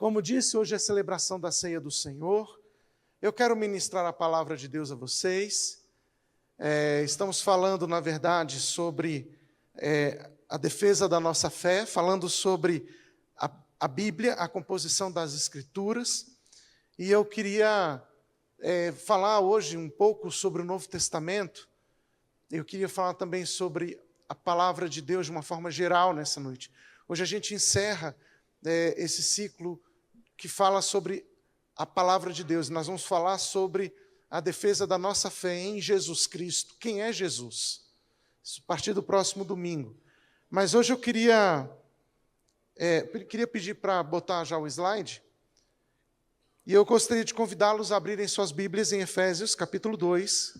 Como disse, hoje é a celebração da Ceia do Senhor. Eu quero ministrar a palavra de Deus a vocês. Estamos falando, na verdade, sobre a defesa da nossa fé, falando sobre a Bíblia, a composição das Escrituras. E eu queria falar hoje um pouco sobre o Novo Testamento. Eu queria falar também sobre a palavra de Deus de uma forma geral nessa noite. Hoje a gente encerra esse ciclo que fala sobre a palavra de Deus. Nós vamos falar sobre a defesa da nossa fé em Jesus Cristo. Quem é Jesus? Isso a partir do próximo domingo. Mas hoje eu queria pedir para botar já o slide. E eu gostaria de convidá-los a abrirem suas Bíblias em Efésios, capítulo 2,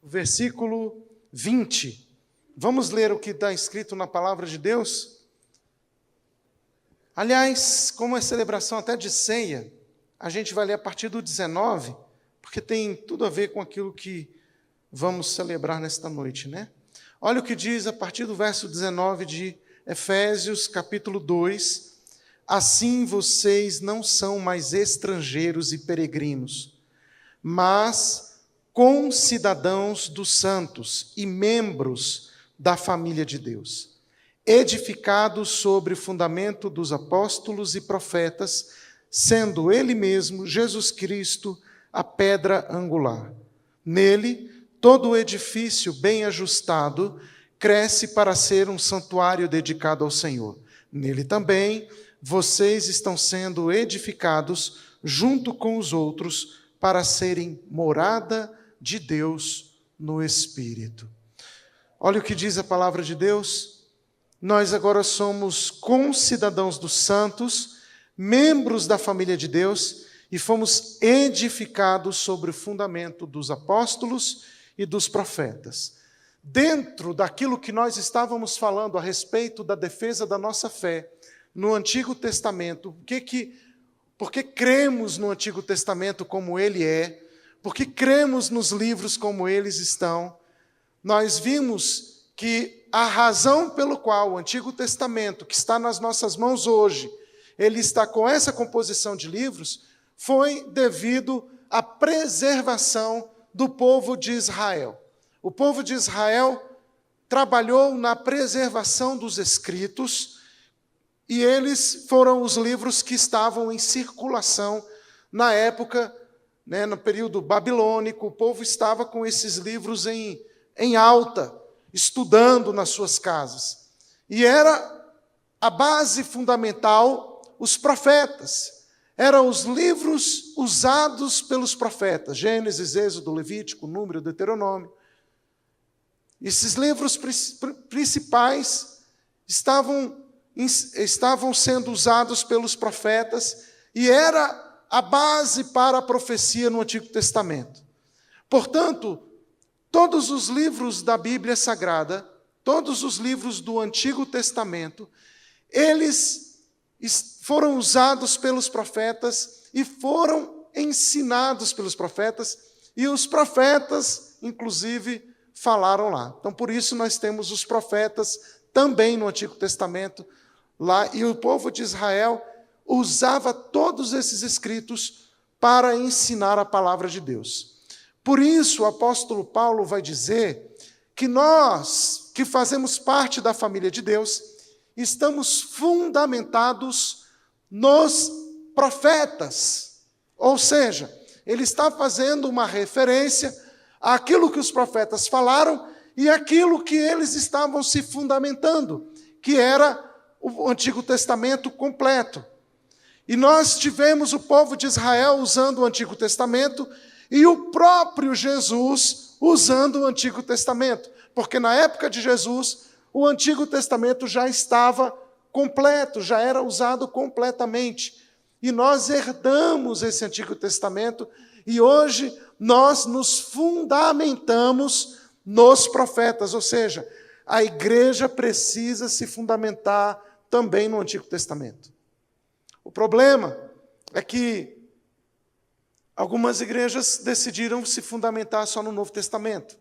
versículo 20. Vamos ler o que está escrito na palavra de Deus? Aliás, como é celebração até de ceia, a gente vai ler a partir do 19, porque tem tudo a ver com aquilo que vamos celebrar nesta noite, né? Olha o que diz a partir do verso 19 de Efésios, capítulo 2. Assim vocês não são mais estrangeiros e peregrinos, mas concidadãos dos santos e membros da família de Deus, edificados sobre o fundamento dos apóstolos e profetas, sendo Ele mesmo, Jesus Cristo, a pedra angular. Nele, todo o edifício bem ajustado cresce para ser um santuário dedicado ao Senhor. Nele também, vocês estão sendo edificados junto com os outros para serem morada de Deus no Espírito. Olha o que diz a palavra de Deus. Nós agora somos concidadãos dos santos, membros da família de Deus, e fomos edificados sobre o fundamento dos apóstolos e dos profetas. Dentro daquilo que nós estávamos falando a respeito da defesa da nossa fé no Antigo Testamento, porque cremos no Antigo Testamento como ele é, porque cremos nos livros como eles estão, nós vimos que a razão pelo qual o Antigo Testamento, que está nas nossas mãos hoje, ele está com essa composição de livros, foi devido à preservação do povo de Israel. O povo de Israel trabalhou na preservação dos escritos, e eles foram os livros que estavam em circulação na época, no período babilônico. O povo estava com esses livros em alta, estudando nas suas casas. E era a base fundamental os profetas. Eram os livros usados pelos profetas, Gênesis, Êxodo, Levítico, Número, Deuteronômio. Esses livros principais estavam sendo usados pelos profetas e era a base para a profecia no Antigo Testamento. Portanto, todos os livros da Bíblia Sagrada, todos os livros do Antigo Testamento, eles foram usados pelos profetas e foram ensinados pelos profetas, e os profetas, inclusive, falaram lá. Então, por isso, nós temos os profetas também no Antigo Testamento lá, e o povo de Israel usava todos esses escritos para ensinar a palavra de Deus. Por isso, o apóstolo Paulo vai dizer que nós, que fazemos parte da família de Deus, estamos fundamentados nos profetas. Ou seja, ele está fazendo uma referência àquilo que os profetas falaram e àquilo que eles estavam se fundamentando, que era o Antigo Testamento completo. E nós tivemos o povo de Israel usando o Antigo Testamento e o próprio Jesus usando o Antigo Testamento, porque na época de Jesus, o Antigo Testamento já estava completo, já era usado completamente. E nós herdamos esse Antigo Testamento e hoje nós nos fundamentamos nos profetas, ou seja, a igreja precisa se fundamentar também no Antigo Testamento. O problema é que algumas igrejas decidiram se fundamentar só no Novo Testamento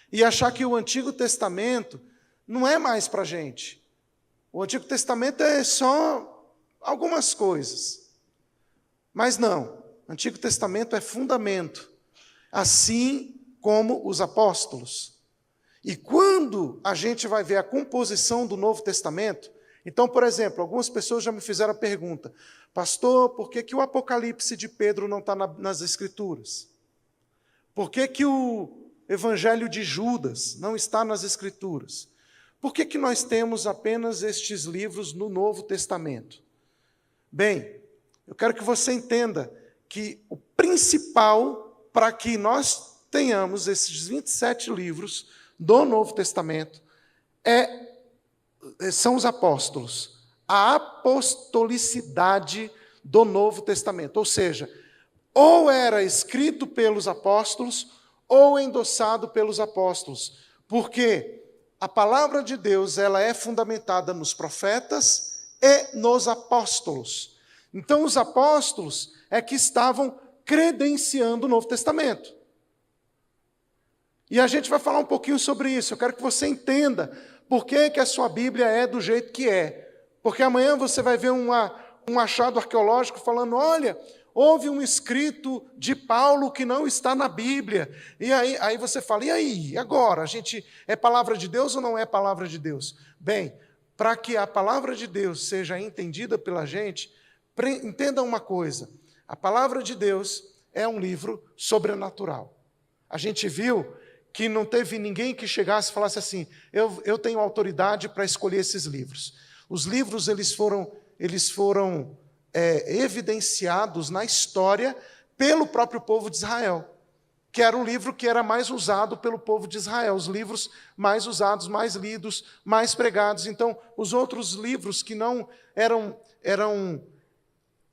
e achar que o Antigo Testamento não é mais para a gente. O Antigo Testamento é só algumas coisas. Mas não, o Antigo Testamento é fundamento, assim como os apóstolos. E quando a gente vai ver a composição do Novo Testamento, então, por exemplo, algumas pessoas já me fizeram a pergunta, pastor, por que o Apocalipse de Pedro não está nas Escrituras? Por que o Evangelho de Judas não está nas Escrituras? Por que nós temos apenas estes livros no Novo Testamento? Bem, eu quero que você entenda que o principal para que nós tenhamos esses 27 livros do Novo Testamento são os apóstolos. A apostolicidade do Novo Testamento. Ou seja, ou era escrito pelos apóstolos, ou endossado pelos apóstolos. Porque a palavra de Deus ela é fundamentada nos profetas e nos apóstolos. Então, os apóstolos é que estavam credenciando o Novo Testamento. E a gente vai falar um pouquinho sobre isso. Eu quero que você entenda por que a sua Bíblia é do jeito que é. Porque amanhã você vai ver um achado arqueológico falando, olha, houve um escrito de Paulo que não está na Bíblia. E aí você fala, e aí, agora? A gente é palavra de Deus ou não é palavra de Deus? Bem, para que a palavra de Deus seja entendida pela gente, entenda uma coisa, a palavra de Deus é um livro sobrenatural. A gente viu que não teve ninguém que chegasse e falasse assim, eu tenho autoridade para escolher esses livros. Os livros eles foram evidenciados na história pelo próprio povo de Israel, que era um livro que era mais usado pelo povo de Israel, os livros mais usados, mais lidos, mais pregados. Então, os outros livros que não eram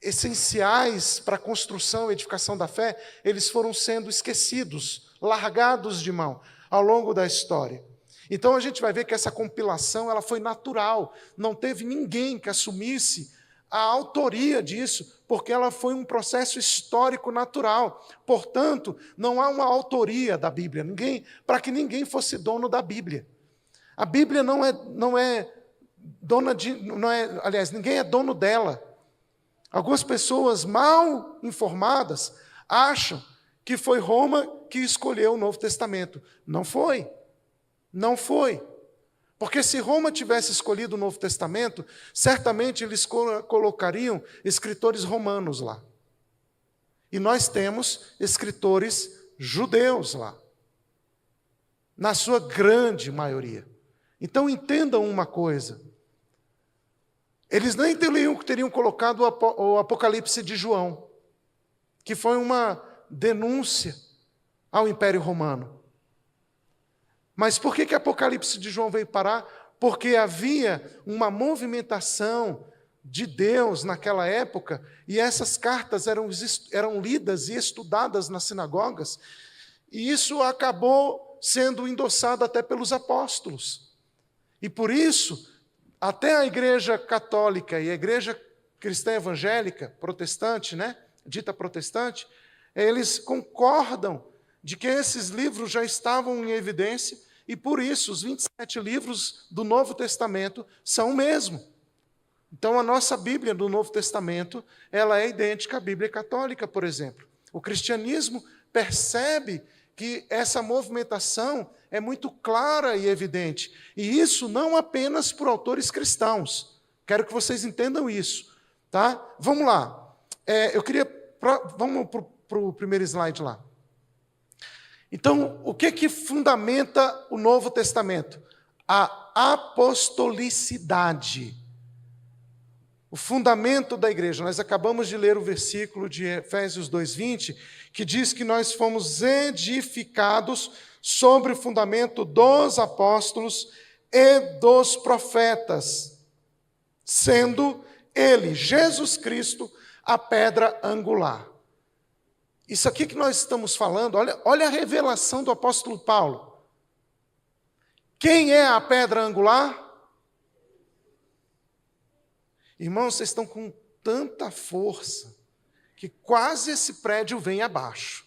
essenciais para a construção e edificação da fé, eles foram sendo esquecidos, largados de mão ao longo da história. Então a gente vai ver que essa compilação ela foi natural, não teve ninguém que assumisse a autoria disso, porque ela foi um processo histórico natural. Portanto, não há uma autoria da Bíblia, para que ninguém fosse dono da Bíblia. A Bíblia aliás, ninguém é dono dela. Algumas pessoas mal informadas acham que foi Roma que escolheu o Novo Testamento. Não foi. Não foi. Porque se Roma tivesse escolhido o Novo Testamento, certamente eles colocariam escritores romanos lá. E nós temos escritores judeus lá. Na sua grande maioria. Então entendam uma coisa. Eles nem teriam colocado o Apocalipse de João, que foi uma denúncia ao Império Romano. Mas por que Apocalipse de João veio parar? Porque havia uma movimentação de Deus naquela época, e essas cartas eram lidas e estudadas nas sinagogas, e isso acabou sendo endossado até pelos apóstolos. E por isso, até a igreja católica e a igreja cristã evangélica, protestante, dita protestante, eles concordam de que esses livros já estavam em evidência e, por isso, os 27 livros do Novo Testamento são o mesmo. Então, a nossa Bíblia do Novo Testamento ela é idêntica à Bíblia católica, por exemplo. O cristianismo percebe que essa movimentação é muito clara e evidente. E isso não apenas por autores cristãos. Quero que vocês entendam isso. Tá? Vamos lá. Vamos para o primeiro slide lá. Então, o que fundamenta o Novo Testamento? A apostolicidade. O fundamento da igreja. Nós acabamos de ler o versículo de Efésios 2:20, que diz que nós fomos edificados sobre o fundamento dos apóstolos e dos profetas, sendo ele, Jesus Cristo, a pedra angular. Isso aqui que nós estamos falando, olha a revelação do apóstolo Paulo. Quem é a pedra angular? Irmãos, vocês estão com tanta força que quase esse prédio vem abaixo.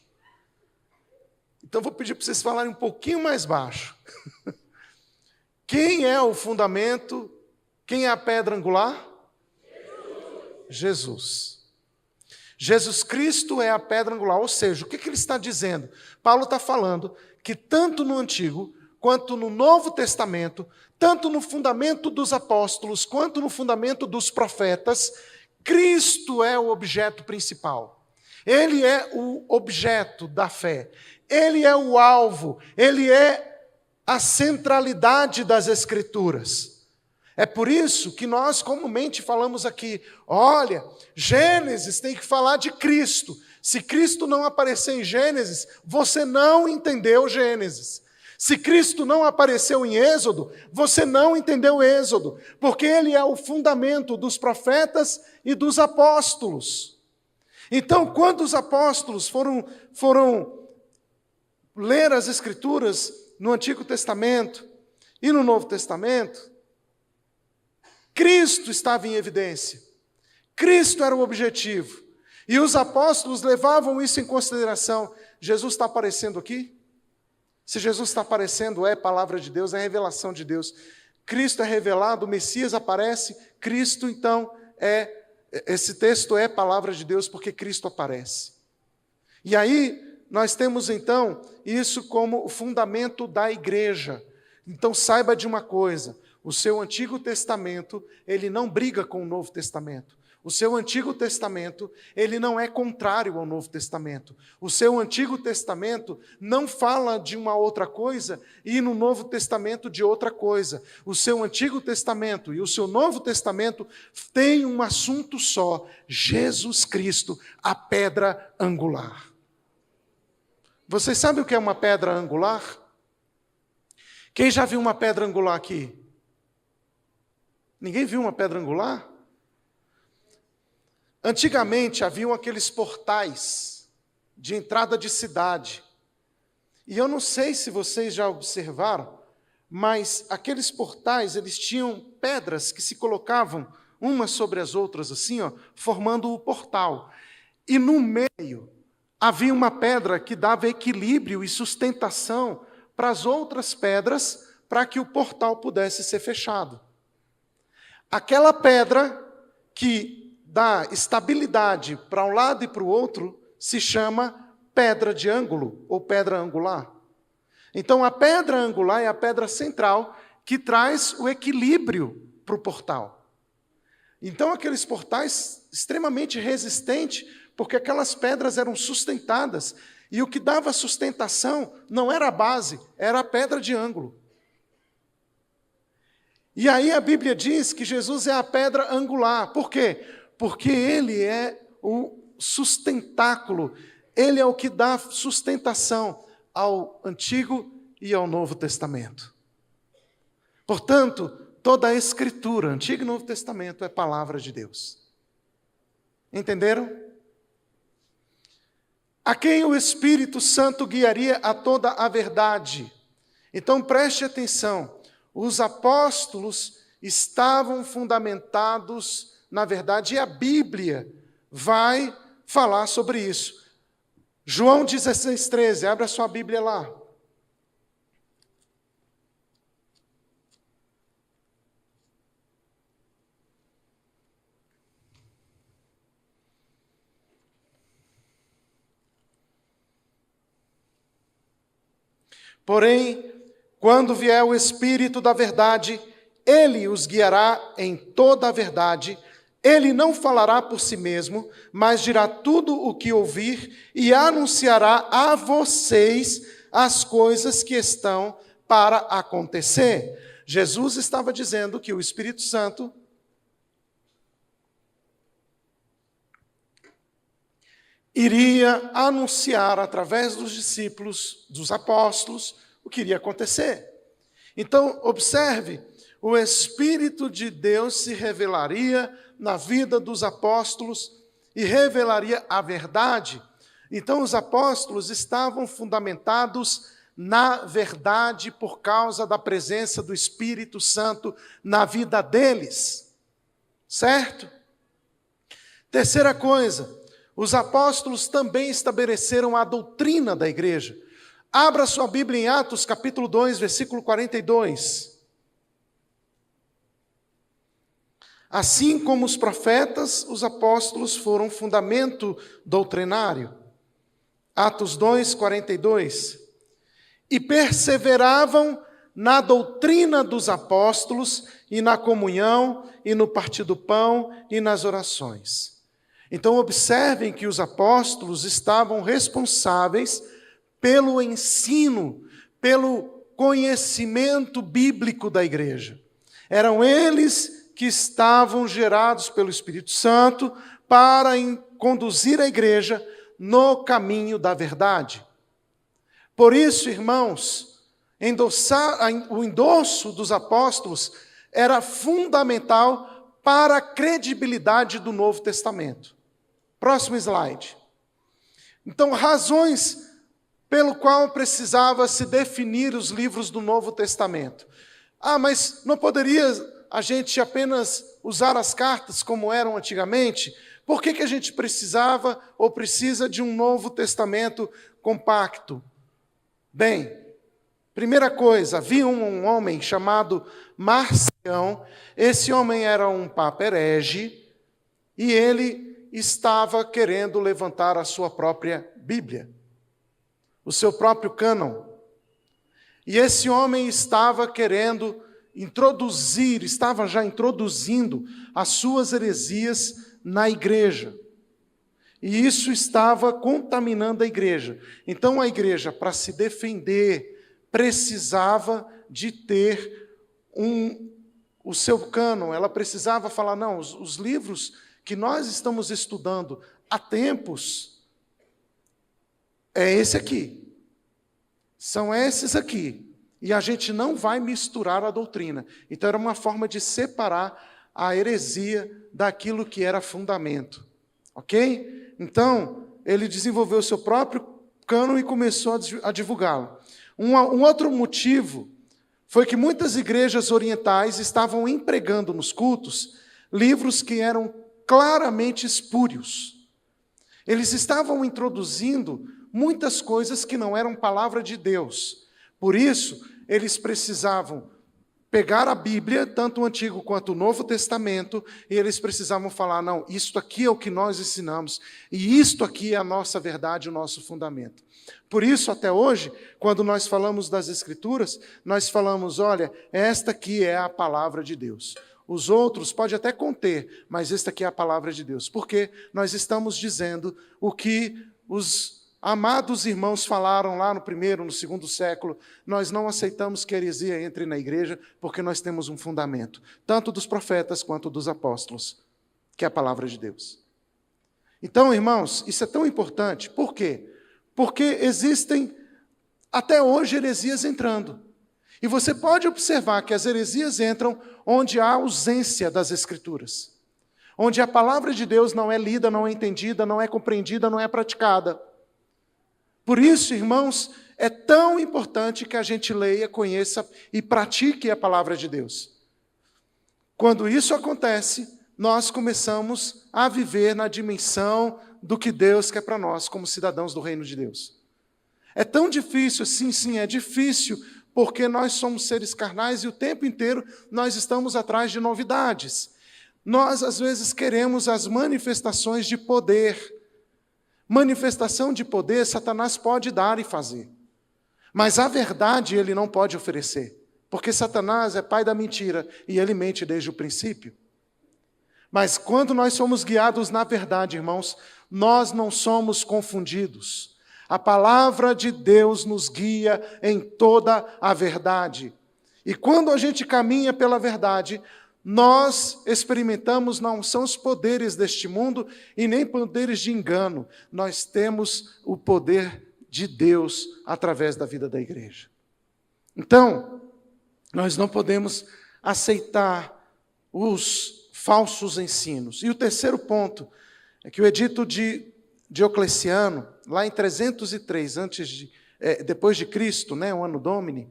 Então, vou pedir para vocês falarem um pouquinho mais baixo. Quem é o fundamento? Quem é a pedra angular? Jesus. Jesus Cristo é a pedra angular, ou seja, o que ele está dizendo? Paulo está falando que tanto no Antigo quanto no Novo Testamento, tanto no fundamento dos apóstolos quanto no fundamento dos profetas, Cristo é o objeto principal. Ele é o objeto da fé. Ele é o alvo. Ele é a centralidade das Escrituras. É por isso que nós comumente falamos aqui, olha, Gênesis tem que falar de Cristo. Se Cristo não aparecer em Gênesis, você não entendeu Gênesis. Se Cristo não apareceu em Êxodo, você não entendeu Êxodo, porque ele é o fundamento dos profetas e dos apóstolos. Então, quando os apóstolos foram ler as Escrituras no Antigo Testamento e no Novo Testamento, Cristo estava em evidência. Cristo era o objetivo. E os apóstolos levavam isso em consideração. Jesus está aparecendo aqui? Se Jesus está aparecendo, é palavra de Deus, é revelação de Deus. Cristo é revelado, o Messias aparece, Cristo, então, esse texto é palavra de Deus porque Cristo aparece. E aí, nós temos, então, isso como o fundamento da igreja. Então, saiba de uma coisa, o seu Antigo Testamento, ele não briga com o Novo Testamento. O seu Antigo Testamento, ele não é contrário ao Novo Testamento. O seu Antigo Testamento não fala de uma outra coisa e no Novo Testamento de outra coisa. O seu Antigo Testamento e o seu Novo Testamento têm um assunto só: Jesus Cristo, a pedra angular. Vocês sabem o que é uma pedra angular? Quem já viu uma pedra angular aqui? Ninguém viu uma pedra angular? Antigamente haviam aqueles portais de entrada de cidade. E eu não sei se vocês já observaram, mas aqueles portais, eles tinham pedras que se colocavam umas sobre as outras assim, formando o portal. E no meio havia uma pedra que dava equilíbrio e sustentação para as outras pedras, para que o portal pudesse ser fechado. Aquela pedra que dá estabilidade para um lado e para o outro, se chama pedra de ângulo, ou pedra angular. Então, a pedra angular é a pedra central que traz o equilíbrio para o portal. Então, aqueles portais extremamente resistentes, porque aquelas pedras eram sustentadas, e o que dava sustentação não era a base, era a pedra de ângulo. E aí a Bíblia diz que Jesus é a pedra angular. Por quê? Porque ele é o sustentáculo, ele é o que dá sustentação ao Antigo e ao Novo Testamento. Portanto, toda a Escritura, Antigo e Novo Testamento, é palavra de Deus. Entenderam? A quem o Espírito Santo guiaria a toda a verdade. Então preste atenção, os apóstolos estavam fundamentados na verdade, a Bíblia vai falar sobre isso. João 16:13, abra sua Bíblia lá. Porém, quando vier o Espírito da verdade, ele os guiará em toda a verdade. Ele não falará por si mesmo, mas dirá tudo o que ouvir e anunciará a vocês as coisas que estão para acontecer. Jesus estava dizendo que o Espírito Santo iria anunciar através dos discípulos, dos apóstolos, o que iria acontecer. Então, observe, o Espírito de Deus se revelaria na vida dos apóstolos e revelaria a verdade. Então, os apóstolos estavam fundamentados na verdade por causa da presença do Espírito Santo na vida deles. Certo? Terceira coisa, os apóstolos também estabeleceram a doutrina da igreja. Abra sua Bíblia em Atos, capítulo 2, versículo 42. Assim como os profetas, os apóstolos foram fundamento doutrinário. Atos 2, 42. E perseveravam na doutrina dos apóstolos, e na comunhão, e no partir do pão, e nas orações. Então observem que os apóstolos estavam responsáveis pelo ensino, pelo conhecimento bíblico da igreja. Eram eles que estavam gerados pelo Espírito Santo para conduzir a igreja no caminho da verdade. Por isso, irmãos, o endosso dos apóstolos era fundamental para a credibilidade do Novo Testamento. Próximo slide. Então, razões pelo qual precisava se definir os livros do Novo Testamento. Mas não poderia a gente apenas usar as cartas como eram antigamente? Por que a gente precisava ou precisa de um Novo Testamento compacto? Bem, primeira coisa, havia um homem chamado Marcião. Esse homem era um papa herege e ele estava querendo levantar a sua própria Bíblia, o seu próprio cânon. E esse homem estava querendo estava já introduzindo as suas heresias na igreja. E isso estava contaminando a igreja. Então a igreja, para se defender, precisava de ter o seu cânon. Ela precisava falar, não, os livros que nós estamos estudando há tempos, é esse aqui. São esses aqui. E a gente não vai misturar a doutrina. Então era uma forma de separar a heresia daquilo que era fundamento. Ok? Então, ele desenvolveu o seu próprio cânon e começou a divulgá-lo. Um outro motivo foi que muitas igrejas orientais estavam empregando nos cultos livros que eram claramente espúrios. Eles estavam introduzindo muitas coisas que não eram palavra de Deus. Por isso, eles precisavam pegar a Bíblia, tanto o Antigo quanto o Novo Testamento, e eles precisavam falar, não, isto aqui é o que nós ensinamos, e isto aqui é a nossa verdade, o nosso fundamento. Por isso, até hoje, quando nós falamos das Escrituras, nós falamos, olha, esta aqui é a palavra de Deus. Os outros pode até conter, mas esta aqui é a palavra de Deus. Porque nós estamos dizendo o que os amados irmãos falaram lá no primeiro, no segundo século. Nós não aceitamos que a heresia entre na igreja, porque nós temos um fundamento, tanto dos profetas quanto dos apóstolos, que é a palavra de Deus. Então, irmãos, isso é tão importante. Por quê? Porque existem, até hoje, heresias entrando. E você pode observar que as heresias entram onde há ausência das Escrituras. Onde a palavra de Deus não é lida, não é entendida, não é compreendida, não é praticada. Por isso, irmãos, é tão importante que a gente leia, conheça e pratique a palavra de Deus. Quando isso acontece, nós começamos a viver na dimensão do que Deus quer para nós, como cidadãos do reino de Deus. É tão difícil, sim, é difícil, porque nós somos seres carnais e o tempo inteiro nós estamos atrás de novidades. Nós, às vezes, queremos as manifestações de poder. Manifestação de poder, Satanás pode dar e fazer. Mas a verdade ele não pode oferecer. Porque Satanás é pai da mentira e ele mente desde o princípio. Mas quando nós somos guiados na verdade, irmãos, nós não somos confundidos. A palavra de Deus nos guia em toda a verdade. E quando a gente caminha pela verdade, nós experimentamos, não são os poderes deste mundo e nem poderes de engano. Nós temos o poder de Deus através da vida da igreja. Então, nós não podemos aceitar os falsos ensinos. E o terceiro ponto é que o edito de Diocleciano, lá em 303, depois de Cristo, o Anno Domini,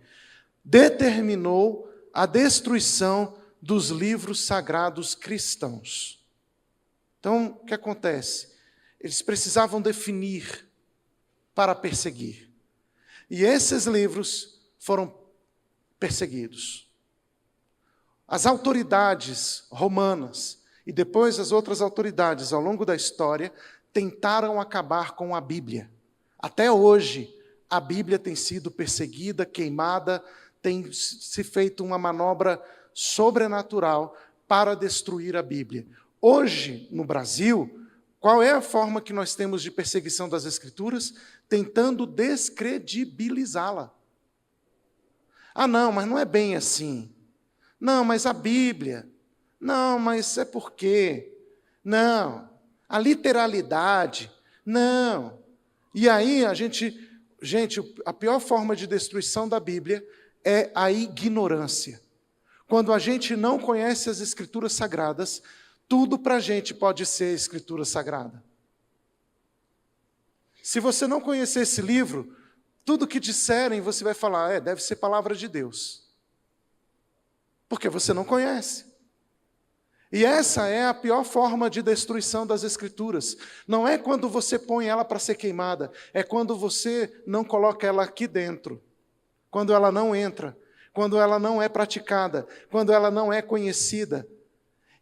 determinou a destruição dos livros sagrados cristãos. Então, o que acontece? Eles precisavam definir para perseguir. E esses livros foram perseguidos. As autoridades romanas e depois as outras autoridades ao longo da história tentaram acabar com a Bíblia. Até hoje, a Bíblia tem sido perseguida, queimada, tem se feito uma manobra sobrenatural para destruir a Bíblia. Hoje, no Brasil, qual é a forma que nós temos de perseguição das Escrituras? Tentando descredibilizá-la. Ah, não, mas não é bem assim. Não, mas a Bíblia. Não, mas é porque. Não, a literalidade. Não. E aí gente, a pior forma de destruição da Bíblia é a ignorância. Quando a gente não conhece as Escrituras Sagradas, tudo para a gente pode ser Escritura Sagrada. Se você não conhecer esse livro, tudo que disserem você vai falar, deve ser palavra de Deus. Porque você não conhece. E essa é a pior forma de destruição das Escrituras. Não é quando você põe ela para ser queimada, é quando você não coloca ela aqui dentro. Quando ela não entra, quando ela não é praticada, quando ela não é conhecida.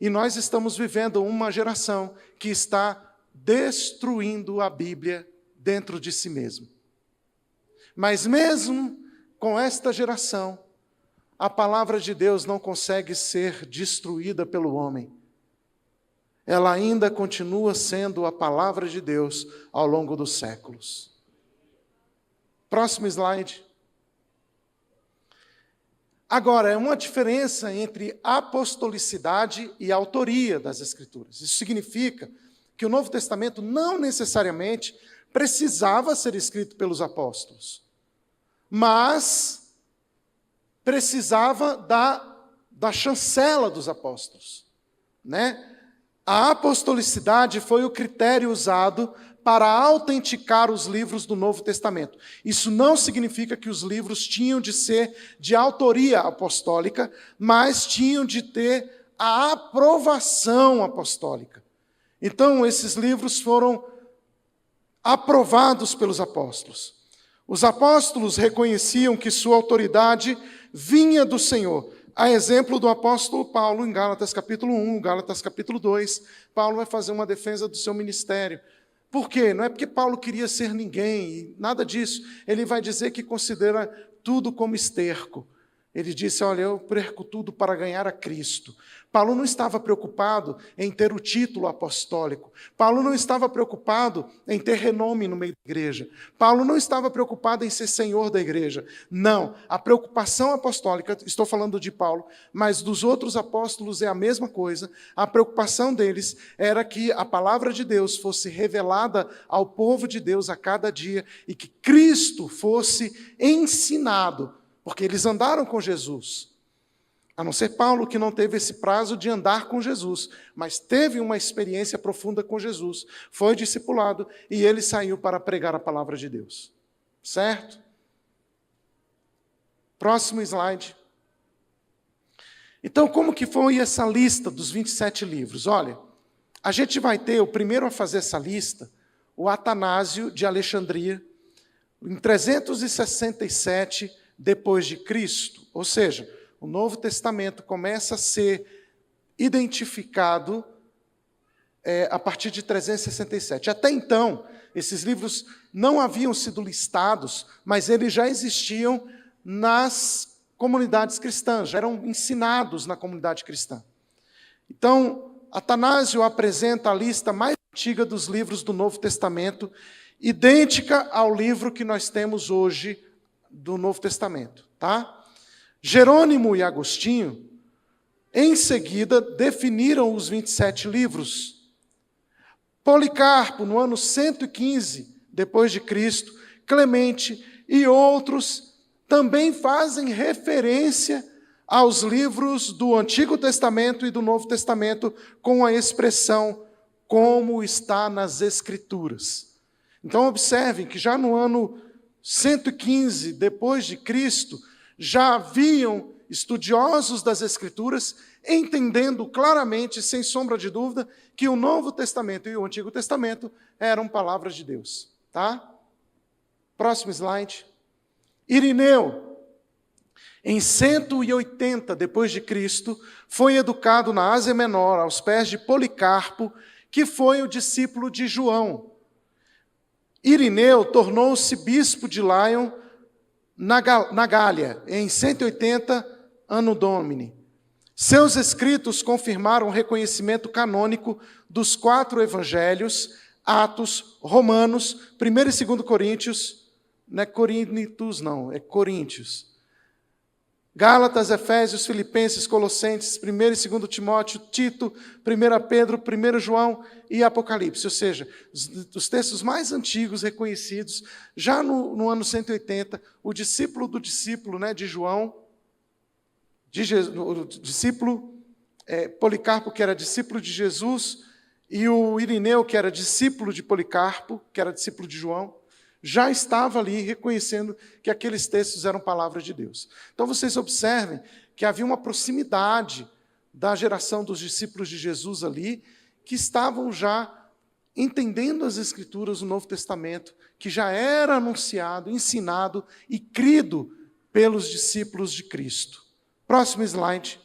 E nós estamos vivendo uma geração que está destruindo a Bíblia dentro de si mesmo. Mas mesmo com esta geração, a palavra de Deus não consegue ser destruída pelo homem. Ela ainda continua sendo a palavra de Deus ao longo dos séculos. Próximo slide. Agora, é uma diferença entre apostolicidade e autoria das Escrituras. Isso significa que o Novo Testamento não necessariamente precisava ser escrito pelos apóstolos, mas precisava da chancela dos apóstolos, né? A apostolicidade foi o critério usado para autenticar os livros do Novo Testamento. Isso não significa que os livros tinham de ser de autoria apostólica, mas tinham de ter a aprovação apostólica. Então, esses livros foram aprovados pelos apóstolos. Os apóstolos reconheciam que sua autoridade vinha do Senhor. A exemplo do apóstolo Paulo, em Gálatas capítulo 1, Gálatas capítulo 2, Paulo vai fazer uma defesa do seu ministério. Por quê? Não é porque Paulo queria ser ninguém, nada disso. Ele vai dizer que considera tudo como esterco. Ele disse, olha, eu perco tudo para ganhar a Cristo. Paulo não estava preocupado em ter o título apostólico. Paulo não estava preocupado em ter renome no meio da igreja. Paulo não estava preocupado em ser senhor da igreja. Não, a preocupação apostólica, estou falando de Paulo, mas dos outros apóstolos é a mesma coisa. A preocupação deles era que a palavra de Deus fosse revelada ao povo de Deus a cada dia e que Cristo fosse ensinado, porque eles andaram com Jesus. A não ser Paulo, que não teve esse prazo de andar com Jesus, mas teve uma experiência profunda com Jesus, foi discipulado e ele saiu para pregar a palavra de Deus. Certo? Próximo slide. Então, como que foi essa lista dos 27 livros? Olha, a gente vai ter, o primeiro a fazer essa lista, o Atanásio de Alexandria, em 367 depois de Cristo, ou seja, o Novo Testamento começa a ser identificado a partir de 367. Até então, esses livros não haviam sido listados, mas eles já existiam nas comunidades cristãs, já eram ensinados na comunidade cristã. Então, Atanásio apresenta a lista mais antiga dos livros do Novo Testamento, idêntica ao livro que nós temos hoje do Novo Testamento, tá? Jerônimo e Agostinho, em seguida, definiram os 27 livros. Policarpo, no ano 115 depois de Cristo, Clemente e outros também fazem referência aos livros do Antigo Testamento e do Novo Testamento com a expressão como está nas Escrituras. Então observem que já no ano 115 depois de Cristo, já haviam estudiosos das Escrituras entendendo claramente, sem sombra de dúvida, que o Novo Testamento e o Antigo Testamento eram palavras de Deus. Tá? Próximo slide. Irineu. Em 180 depois de Cristo, foi educado na Ásia Menor, aos pés de Policarpo, que foi o discípulo de João. Irineu tornou-se bispo de Lyon na Gália, em 180 Anno Domini. Seus escritos confirmaram o reconhecimento canônico dos 4 evangelhos, Atos, Romanos, 1 e 2 Coríntios, não é Corintos não, é Coríntios. Gálatas, Efésios, Filipenses, Colossenses, 1 e 2 Timóteo, Tito, 1 Pedro, 1 João e Apocalipse. Ou seja, os textos mais antigos reconhecidos, já no ano 180, o discípulo do discípulo, né, de João, o discípulo Policarpo, que era discípulo de Jesus, e o Irineu, que era discípulo de Policarpo, que era discípulo de João, já estava ali reconhecendo que aqueles textos eram palavra de Deus. Então vocês observem que havia uma proximidade da geração dos discípulos de Jesus ali, que estavam já entendendo as Escrituras do Novo Testamento, que já era anunciado, ensinado e crido pelos discípulos de Cristo. Próximo slide.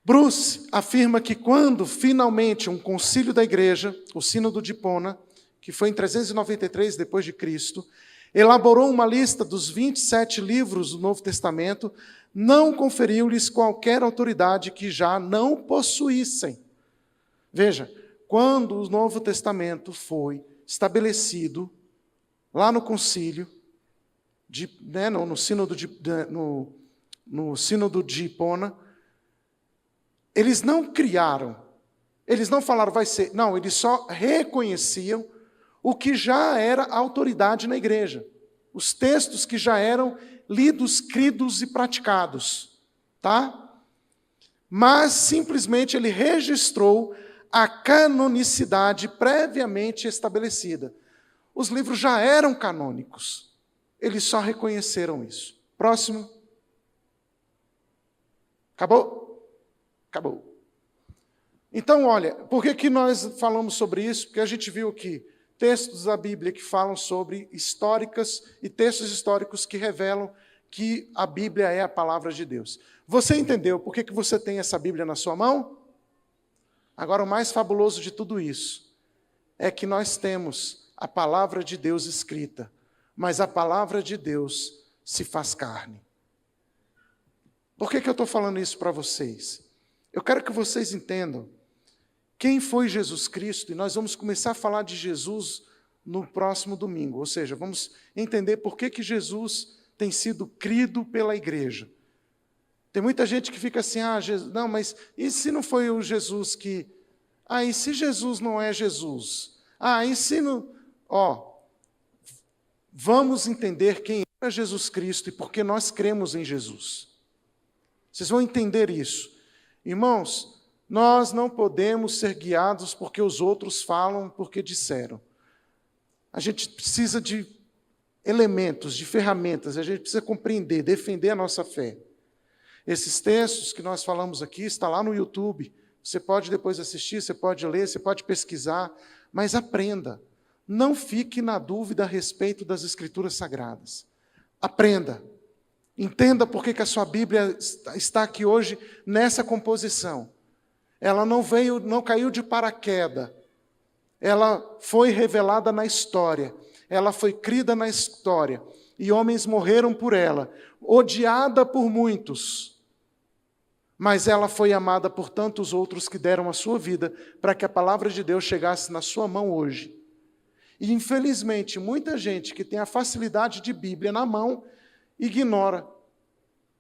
Bruce afirma que quando, finalmente, um concílio da igreja, o Sínodo de Hipona, que foi em 393 depois de Cristo, elaborou uma lista dos 27 livros do Novo Testamento, não conferiu-lhes qualquer autoridade que já não possuíssem. Veja, quando o Novo Testamento foi estabelecido, lá no concílio, no Sínodo de Hipona, eles não criaram, eles não falaram vai ser, não, eles só reconheciam o que já era autoridade na igreja, os textos que já eram lidos, cridos e praticados, tá? Mas simplesmente ele registrou a canonicidade previamente estabelecida. Os livros já eram canônicos, eles só reconheceram isso. Próximo. Acabou? Acabou. Então, olha, por que nós falamos sobre isso? Porque a gente viu aqui textos da Bíblia que falam sobre históricas e textos históricos que revelam que a Bíblia é a palavra de Deus. Você entendeu por que você tem essa Bíblia na sua mão? Agora, o mais fabuloso de tudo isso é que nós temos a palavra de Deus escrita, mas a palavra de Deus se faz carne. Por que eu estou falando isso para vocês? Eu quero que vocês entendam quem foi Jesus Cristo, e nós vamos começar a falar de Jesus no próximo domingo, ou seja, vamos entender por que Jesus tem sido crido pela igreja. Tem muita gente que fica assim, não, mas e se não foi o Jesus que... e se Jesus não é Jesus? E se não... Vamos entender quem é Jesus Cristo e por que nós cremos em Jesus. Vocês vão entender isso. Irmãos, nós não podemos ser guiados porque os outros falam, porque disseram. A gente precisa de elementos, de ferramentas, a gente precisa compreender, defender a nossa fé. Esses textos que nós falamos aqui, está lá no YouTube, você pode depois assistir, você pode ler, você pode pesquisar, mas aprenda. Não fique na dúvida a respeito das Escrituras Sagradas. Aprenda. Entenda por que a sua Bíblia está aqui hoje nessa composição. Ela não caiu de paraquedas. Ela foi revelada na história. Ela foi crida na história. E homens morreram por ela, odiada por muitos. Mas ela foi amada por tantos outros que deram a sua vida para que a palavra de Deus chegasse na sua mão hoje. E, infelizmente, muita gente que tem a facilidade de Bíblia na mão, ignora.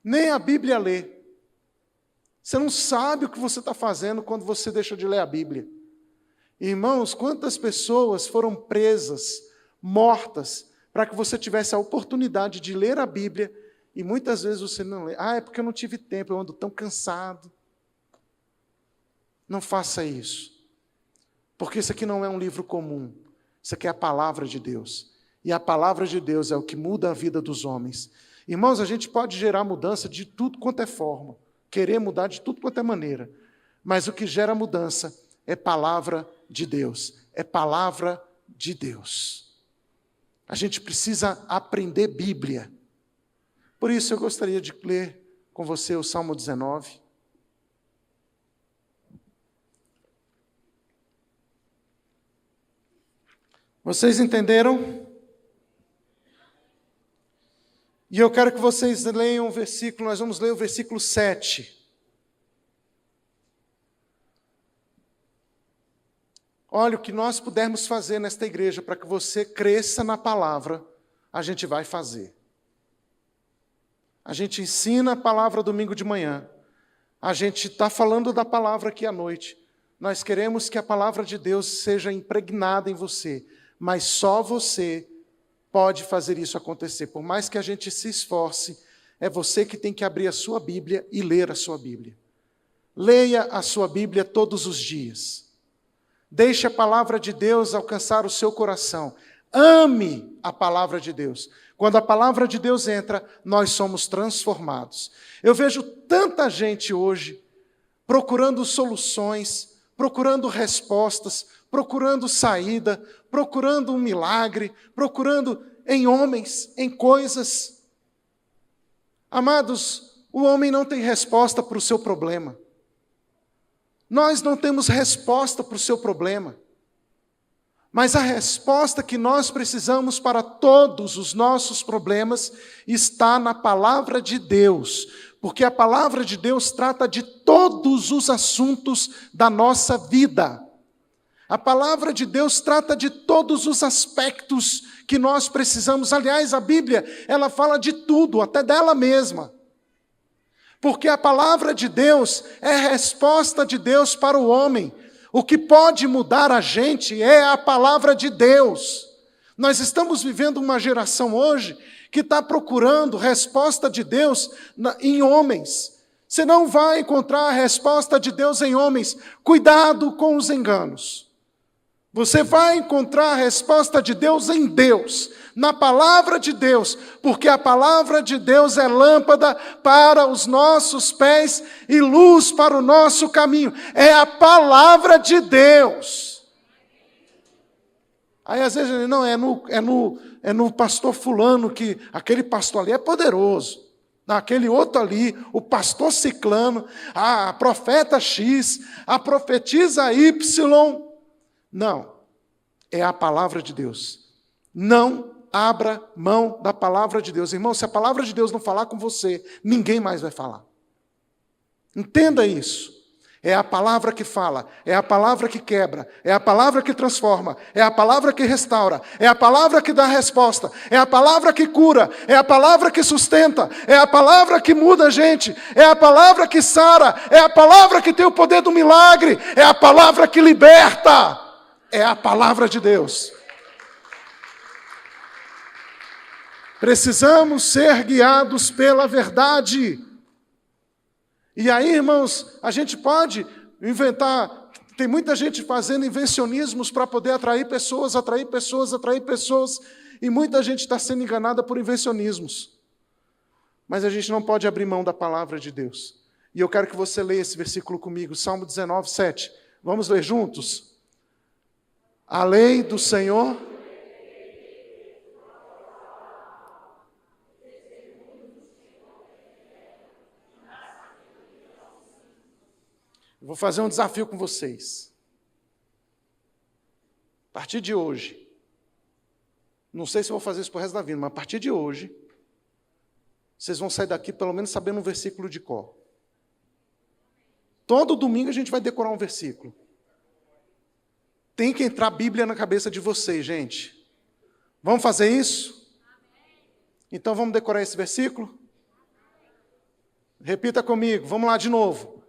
Nem a Bíblia lê. Você não sabe o que você está fazendo quando você deixa de ler a Bíblia. Irmãos, quantas pessoas foram presas, mortas, para que você tivesse a oportunidade de ler a Bíblia, e muitas vezes você não lê. É porque eu não tive tempo, eu ando tão cansado. Não faça isso. Porque isso aqui não é um livro comum. Isso aqui é a palavra de Deus. E a palavra de Deus é o que muda a vida dos homens. Irmãos, a gente pode gerar mudança de tudo quanto é forma, querer mudar de tudo quanto é maneira, mas o que gera mudança é palavra de Deus, é palavra de Deus. A gente precisa aprender Bíblia. Por isso eu gostaria de ler com você o Salmo 19. Vocês entenderam? E eu quero que vocês leiam o versículo, nós vamos ler o versículo 7. Olha, o que nós pudermos fazer nesta igreja para que você cresça na palavra, a gente vai fazer. A gente ensina a palavra domingo de manhã. A gente está falando da palavra aqui à noite. Nós queremos que a palavra de Deus seja impregnada em você, mas só você pode fazer isso acontecer. Por mais que a gente se esforce, é você que tem que abrir a sua Bíblia e ler a sua Bíblia. Leia a sua Bíblia todos os dias. Deixe a palavra de Deus alcançar o seu coração. Ame a palavra de Deus. Quando a palavra de Deus entra, nós somos transformados. Eu vejo tanta gente hoje procurando soluções, procurando respostas, procurando saída, procurando um milagre, procurando em homens, em coisas. Amados, o homem não tem resposta para o seu problema. Nós não temos resposta para o seu problema. Mas a resposta que nós precisamos para todos os nossos problemas está na palavra de Deus, porque a palavra de Deus trata de todos os assuntos da nossa vida. A palavra de Deus trata de todos os aspectos que nós precisamos. Aliás, a Bíblia, ela fala de tudo, até dela mesma. Porque a palavra de Deus é a resposta de Deus para o homem. O que pode mudar a gente é a palavra de Deus. Nós estamos vivendo uma geração hoje que está procurando resposta de Deus em homens. Você não vai encontrar a resposta de Deus em homens. Cuidado com os enganos. Você vai encontrar a resposta de Deus em Deus, na palavra de Deus, porque a palavra de Deus é lâmpada para os nossos pés e luz para o nosso caminho. É a palavra de Deus. Aí às vezes, não, é no pastor fulano, que aquele pastor ali é poderoso. Aquele outro ali, o pastor ciclano, a profeta X, a profetisa Y. Não, é a palavra de Deus. Não abra mão da palavra de Deus. Irmão, se a palavra de Deus não falar com você, ninguém mais vai falar. Entenda isso. É a palavra que fala, é a palavra que quebra, é a palavra que transforma, é a palavra que restaura, é a palavra que dá resposta, é a palavra que cura, é a palavra que sustenta, é a palavra que muda a gente, é a palavra que sara, é a palavra que tem o poder do milagre, é a palavra que liberta. É a palavra de Deus. Precisamos ser guiados pela verdade. E aí, irmãos, a gente pode inventar, tem muita gente fazendo invencionismos para poder atrair pessoas, e muita gente está sendo enganada por invencionismos. Mas a gente não pode abrir mão da palavra de Deus. E eu quero que você leia esse versículo comigo, Salmo 19, 7. Vamos ler juntos? A lei do Senhor. Vou fazer um desafio com vocês. A partir de hoje, não sei se vou fazer isso para o resto da vida, mas a partir de hoje, vocês vão sair daqui pelo menos sabendo um versículo de cor. Todo domingo a gente vai decorar um versículo. Tem que entrar a Bíblia na cabeça de vocês, gente. Vamos fazer isso? Então vamos decorar esse versículo? Repita comigo, vamos lá de novo.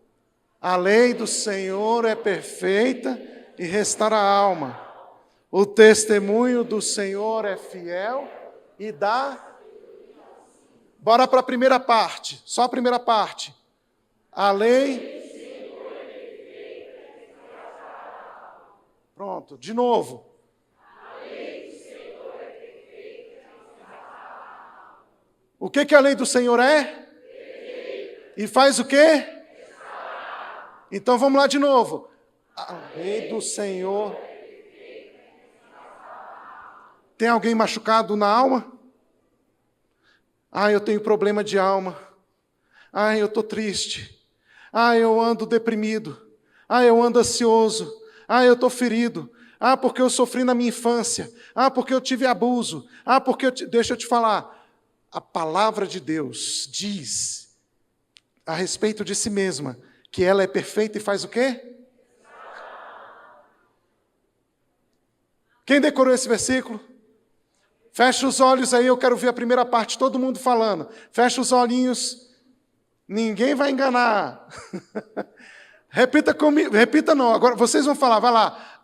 A lei do Senhor é perfeita e restaura a alma. O testemunho do Senhor é fiel e dá... Bora para a primeira parte, só a primeira parte. A lei... Pronto, de novo. O que a lei do Senhor é? E faz o quê? Então vamos lá de novo. A lei do Senhor Tem alguém machucado na alma? Eu tenho problema de alma. Eu estou triste. Eu ando deprimido. Eu ando ansioso. Eu estou ferido. Porque eu sofri na minha infância. Porque eu tive abuso. Deixa eu te falar. A palavra de Deus diz a respeito de si mesma que ela é perfeita e faz o quê? Quem decorou esse versículo? Fecha os olhos aí, eu quero ver a primeira parte, todo mundo falando. Fecha os olhinhos. Ninguém vai enganar. Repita comigo, repita não, agora vocês vão falar, vai lá.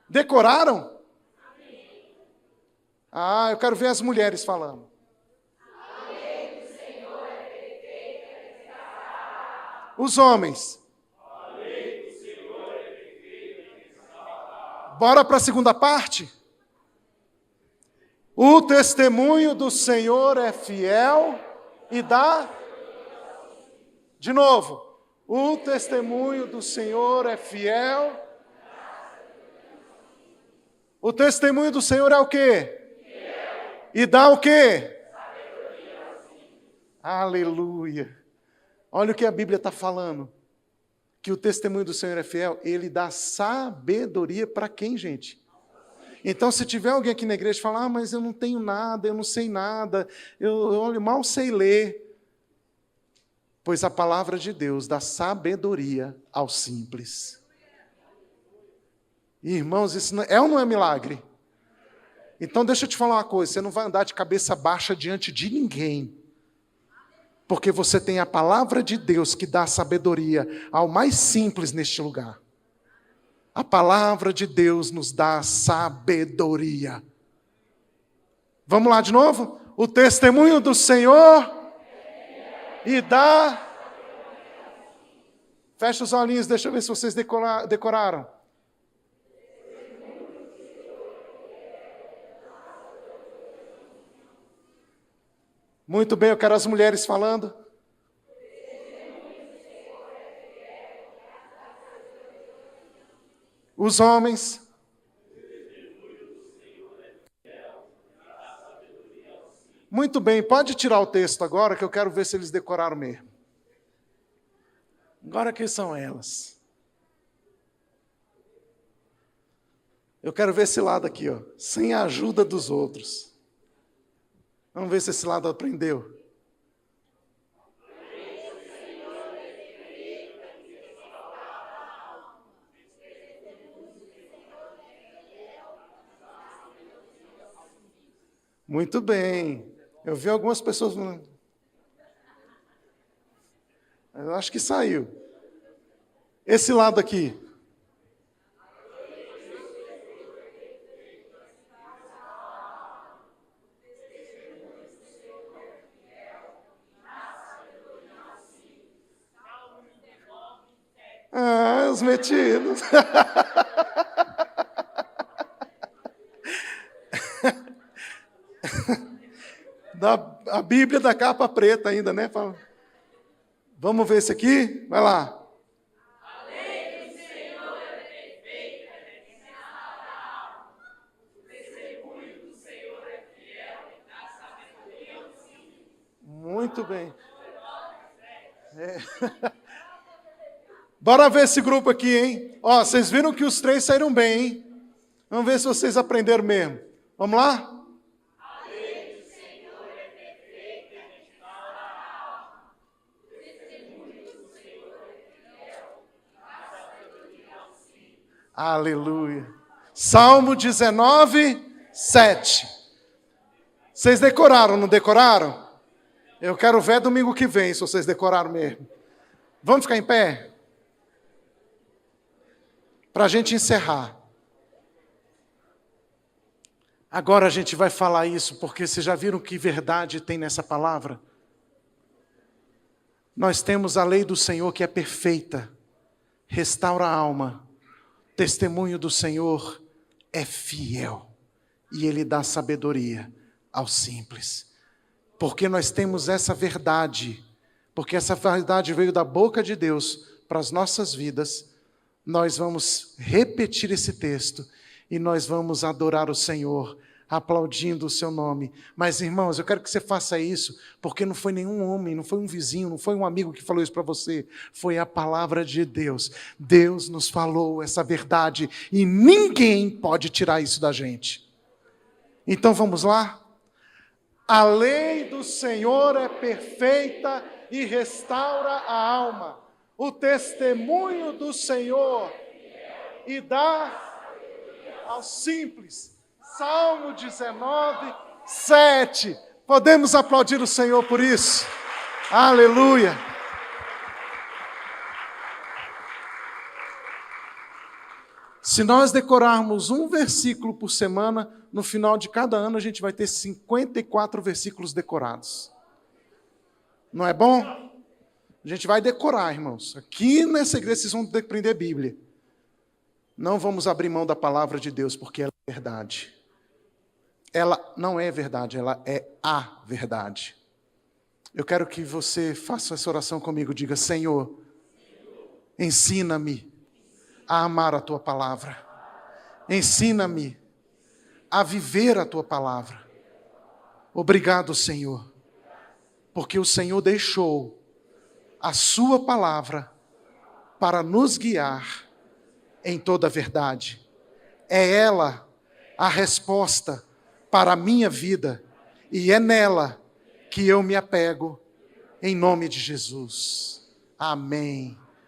Decoraram? Eu quero ver as mulheres falando. Os homens. Bora para a segunda parte? O testemunho do Senhor é fiel e dá... De novo. O testemunho do Senhor é fiel. O testemunho do Senhor é o quê? E dá o quê? Aleluia. Olha o que a Bíblia está falando. Que o testemunho do Senhor é fiel, ele dá sabedoria para quem, gente? Então, se tiver alguém aqui na igreja e falar, mas eu não tenho nada, eu não sei nada, eu mal sei ler. Pois a palavra de Deus dá sabedoria ao simples. Irmãos, isso é ou não é milagre? Então, deixa eu te falar uma coisa, você não vai andar de cabeça baixa diante de ninguém. Porque você tem a palavra de Deus que dá sabedoria ao mais simples neste lugar. A palavra de Deus nos dá sabedoria. Vamos lá de novo? O testemunho do Senhor e dá... Fecha os olhinhos, deixa eu ver se vocês decoraram. Muito bem, eu quero as mulheres falando. Os homens. Muito bem, pode tirar o texto agora, que eu quero ver se eles decoraram mesmo. Agora quem são elas? Eu quero ver esse lado aqui, ó, sem a ajuda dos outros. Vamos ver se esse lado aprendeu. Muito bem. Eu vi algumas pessoas falando. Eu acho que saiu. Esse lado aqui. Os metidos. A Bíblia da capa preta ainda, né? Vamos ver esse aqui? Vai lá. A lei do Senhor é perfeita, o testemunho do Senhor é fiel e dá sabedoria ao simples. Muito bem. Bora ver esse grupo aqui, hein? Ó, vocês viram que os três saíram bem, hein? Vamos ver se vocês aprenderam mesmo. Vamos lá? A lei do Senhor é perfeita, restaura a alma. O testemunho do Senhor é fiel, dá sabedoria ao simples. Aleluia. Salmo 19, 7. Vocês decoraram, não decoraram? Eu quero ver domingo que vem, se vocês decoraram mesmo. Vamos ficar em pé? Para a gente encerrar. Agora a gente vai falar isso, porque vocês já viram que verdade tem nessa palavra? Nós temos a lei do Senhor que é perfeita, restaura a alma. Testemunho do Senhor é fiel e Ele dá sabedoria aos simples. Porque nós temos essa verdade, porque essa verdade veio da boca de Deus para as nossas vidas. nós vamos repetir esse texto e nós vamos adorar o Senhor, aplaudindo o seu nome. Mas, irmãos, eu quero que você faça isso, porque não foi nenhum homem, não foi um vizinho, não foi um amigo que falou isso para você, foi a palavra de Deus. Deus nos falou essa verdade e ninguém pode tirar isso da gente. Então vamos lá? A lei do Senhor é perfeita e restaura a alma. O testemunho do Senhor e dá aos simples. Salmo 19, 7. Podemos aplaudir o Senhor por isso? Aleluia! Se nós decorarmos um versículo por semana, no final de cada ano a gente vai ter 54 versículos decorados. Não é bom? A gente vai decorar, irmãos. Aqui nessa igreja vocês vão aprender a Bíblia. Não vamos abrir mão da palavra de Deus, porque ela é verdade. Ela não é verdade, ela é a verdade. Eu quero que você faça essa oração comigo. Diga: Senhor, ensina-me a amar a Tua palavra. Ensina-me a viver a Tua palavra. Obrigado, Senhor, porque o Senhor deixou a Sua palavra para nos guiar em toda a verdade. É ela a resposta para a minha vida, e é nela que eu me apego, em nome de Jesus. Amém.